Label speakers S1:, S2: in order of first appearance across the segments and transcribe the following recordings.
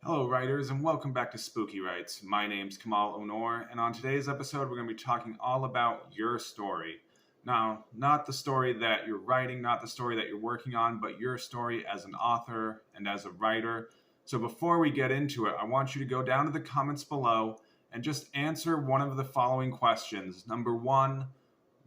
S1: Hello, writers, and welcome back to Spooky Writes. My name's Kemal Onor, and on today's episode, we're going to be talking all about your story. Now, not the story that you're writing, not the story that you're working on, but your story as an author and as a writer. So before we get into it, I want you to go down to the comments below and just answer one of the following questions. Number one,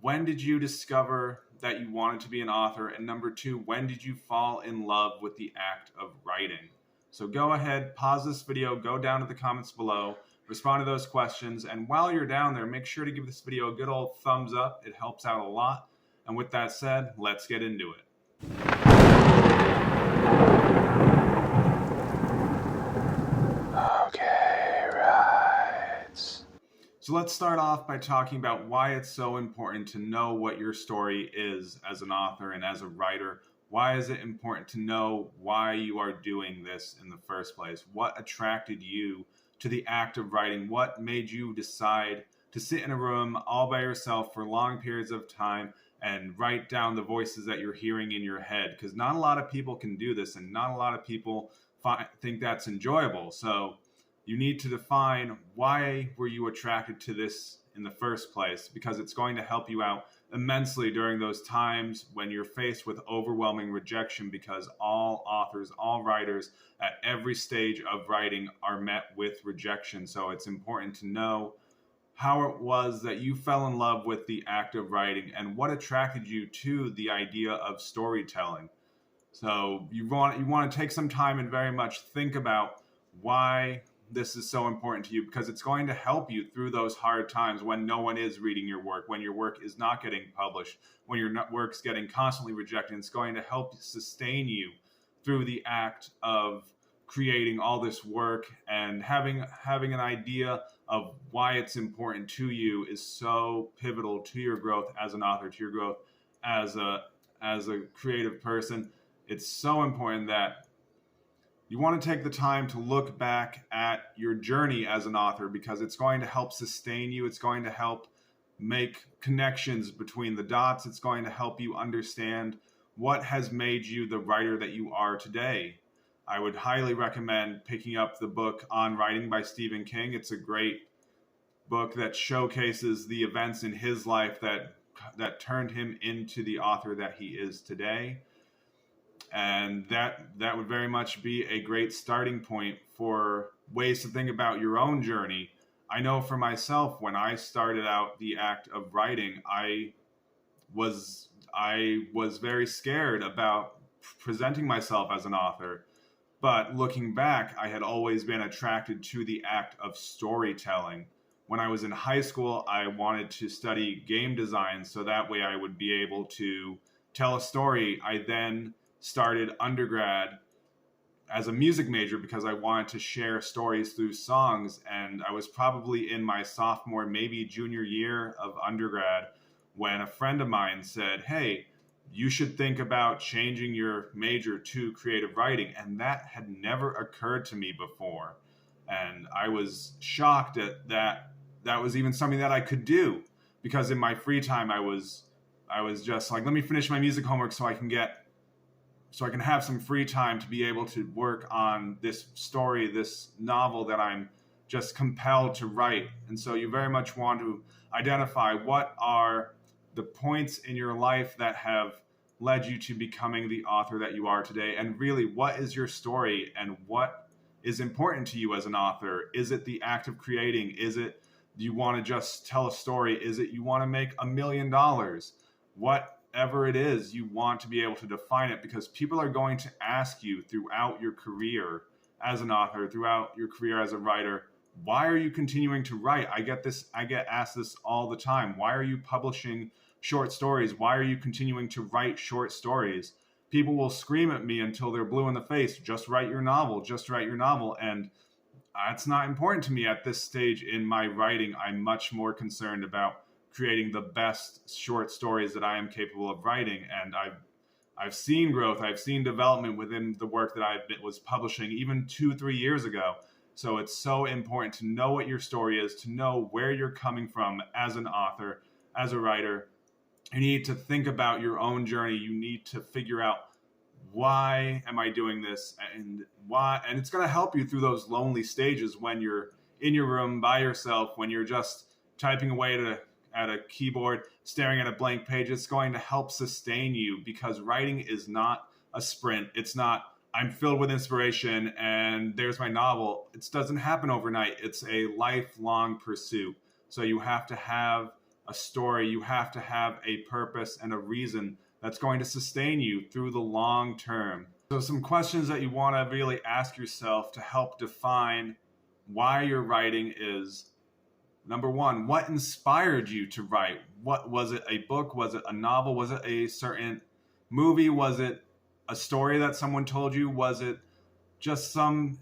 S1: when did you discover that you wanted to be an author? And number two, when did you fall in love with the act of writing? So go ahead, pause this video, go down to the comments below, respond to those questions, and while you're down there, make sure to give this video a good old thumbs up. It helps out a lot. And with that said, let's get into it.
S2: Okay, right.
S1: So let's start off by talking about why it's so important to know what your story is as an author and as a writer. Why is it important to know why you are doing this in the first place? What attracted you to the act of writing? What made you decide to sit in a room all by yourself for long periods of time and write down the voices that you're hearing in your head? Because not a lot of people can do this, and not a lot of people think that's enjoyable. So you need to define why were you attracted to this in the first place, because it's going to help you out immensely during those times when you're faced with overwhelming rejection, because all authors, all writers at every stage of writing are met with rejection. So it's important to know how it was that you fell in love with the act of writing and what attracted you to the idea of storytelling. So you want to take some time and very much think about why this is so important to you, because it's going to help you through those hard times when no one is reading your work, when your work is not getting published, when your work's getting constantly rejected. It's going to help sustain you through the act of creating all this work, and having an idea of why it's important to you is so pivotal to your growth as an author, to your growth as a creative person. It's so important that you want to take the time to look back at your journey as an author, because it's going to help sustain you. It's going to help make connections between the dots. It's going to help you understand what has made you the writer that you are today. I would highly recommend picking up the book On Writing by Stephen King. It's a great book that showcases the events in his life that turned him into the author that he is today. And that would very much be a great starting point for ways to think about your own journey. I know for myself, when I started out the act of writing, I was very scared about presenting myself as an author. But looking back, I had always been attracted to the act of storytelling. When I was in high school, I wanted to study game design, so that way I would be able to tell a story. I then started undergrad as a music major because I wanted to share stories through songs. And I was probably in my sophomore, maybe junior year of undergrad when a friend of mine said, "Hey, you should think about changing your major to creative writing." And that had never occurred to me before. And I was shocked at that was even something that I could do, because in my free time, I was just like, let me finish my music homework so I can have some free time to be able to work on this story, this novel that I'm just compelled to write. And so you very much want to identify what are the points in your life that have led you to becoming the author that you are today. And really, what is your story and what is important to you as an author? Is it the act of creating? Is it you want to just tell a story? Is it you want to make $1 million? Whatever it is, you want to be able to define it, because people are going to ask you throughout your career as an author, throughout your career as a writer, why are you continuing to write? I get asked this all the time. Why are you publishing short stories? Why are you continuing to write short stories? People will scream at me until they're blue in the face, just write your novel, just write your novel. And that's not important to me at this stage in my writing. I'm much more concerned about creating the best short stories that I am capable of writing. And I've seen growth. I've seen development within the work that I was publishing even 2-3 years ago. So it's so important to know what your story is, to know where you're coming from as an author, as a writer. You need to think about your own journey. You need to figure out why am I doing this, and why? And it's going to help you through those lonely stages when you're in your room by yourself, when you're just typing away at a keyboard, staring at a blank page. It's going to help sustain you, because writing is not a sprint. It's not, I'm filled with inspiration and there's my novel. It doesn't happen overnight. It's a lifelong pursuit. So you have to have a story, you have to have a purpose and a reason that's going to sustain you through the long term. So some questions that you want to really ask yourself to help define why you're writing is, number one, what inspired you to write? What was it? A book? Was it a novel? Was it a certain movie? Was it a story that someone told you? Was it just some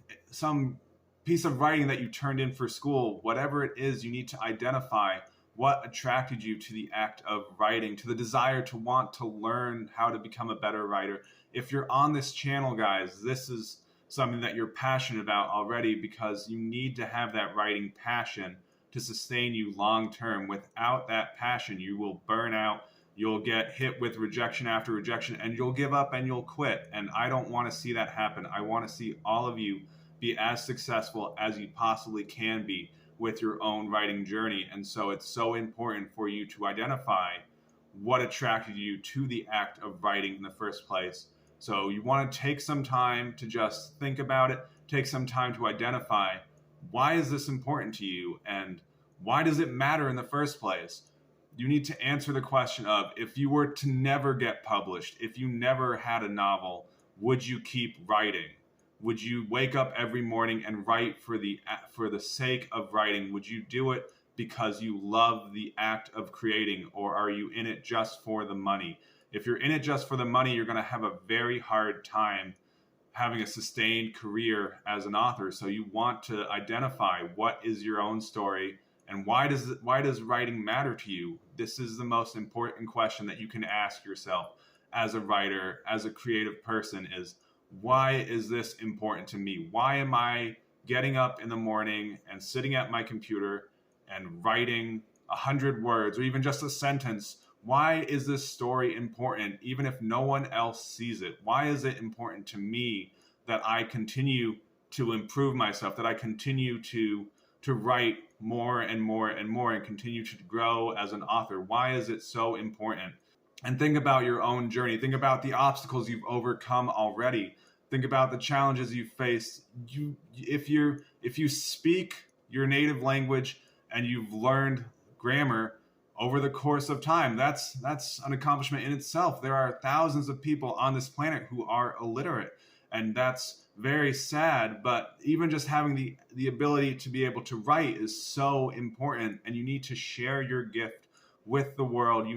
S1: piece of writing that you turned in for school? Whatever it is, you need to identify what attracted you to the act of writing, to the desire to want to learn how to become a better writer. If you're on this channel, guys, this is something that you're passionate about already, because you need to have that writing passion to sustain you long term. Without that passion, you will burn out. You'll get hit with rejection after rejection, and you'll give up and you'll quit. And I don't want to see that happen. I want to see all of you be as successful as you possibly can be with your own writing journey. And so it's so important for you to identify what attracted you to the act of writing in the first place. So you want to take some time to just think about it, take some time to identify, why is this important to you, and why does it matter in the first place? You need to answer the question of, if you were to never get published, if you never had a novel, would you keep writing? Would you wake up every morning and write for the sake of writing? Would you do it because you love the act of creating, or are you in it just for the money? If you're in it just for the money, you're going to have a very hard time having a sustained career as an author. So you want to identify what is your own story, and why does writing matter to you? This is the most important question that you can ask yourself as a writer, as a creative person, is, why is this important to me? Why am I getting up in the morning and sitting at my computer and writing 100 words or even just a sentence? Why is this story important, even if no one else sees it? Why is it important to me that I continue to improve myself, that I continue to write more and more and more and continue to grow as an author? Why is it so important? And think about your own journey. Think about the obstacles you've overcome already. Think about the challenges you've faced. If you speak your native language and you've learned grammar over the course of time, that's an accomplishment in itself. There are thousands of people on this planet who are illiterate, and that's very sad. But even just having the ability to be able to write is so important, and you need to share your gift with the world.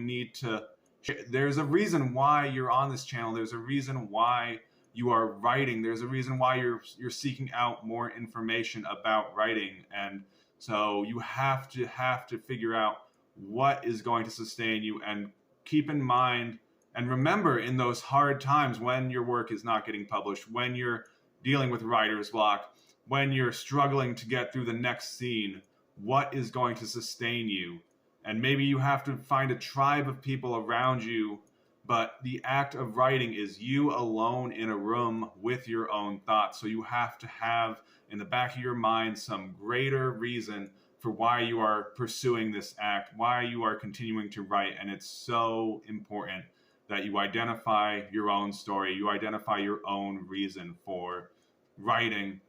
S1: There's a reason why you're on this channel. There's a reason why you are writing. There's a reason why you're seeking out more information about writing. And so you have to figure out what is going to sustain you, and keep in mind and remember, in those hard times when your work is not getting published, when you're dealing with writer's block, when you're struggling to get through the next scene, what is going to sustain you? And maybe you have to find a tribe of people around you, but the act of writing is you alone in a room with your own thoughts. So you have to have in the back of your mind some greater reason for why you are pursuing this act, why you are continuing to write. And it's so important that you identify your own story, you identify your own reason for writing.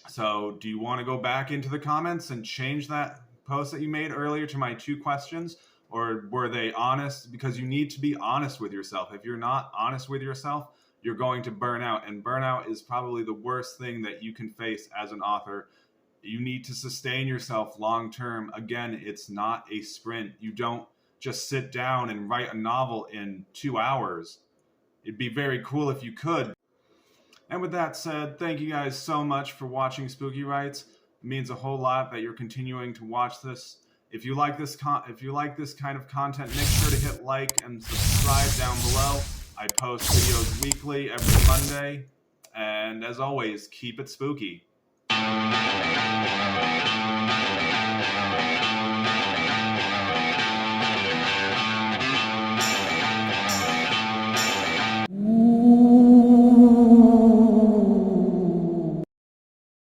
S1: So do you want to go back into the comments and change that post that you made earlier to my 2 questions? Or were they honest? Because you need to be honest with yourself. If you're not honest with yourself, you're going to burn out. And burnout is probably the worst thing that you can face as an author. You need to sustain yourself long term. Again, it's not a sprint. You don't just sit down and write a novel in 2 hours. It'd be very cool if you could. And with that said, thank you guys so much for watching Spooky Writes. It means a whole lot that you're continuing to watch this. If you like this kind of content, make sure to hit like and subscribe down below. I post videos weekly every Monday. And as always, keep it spooky.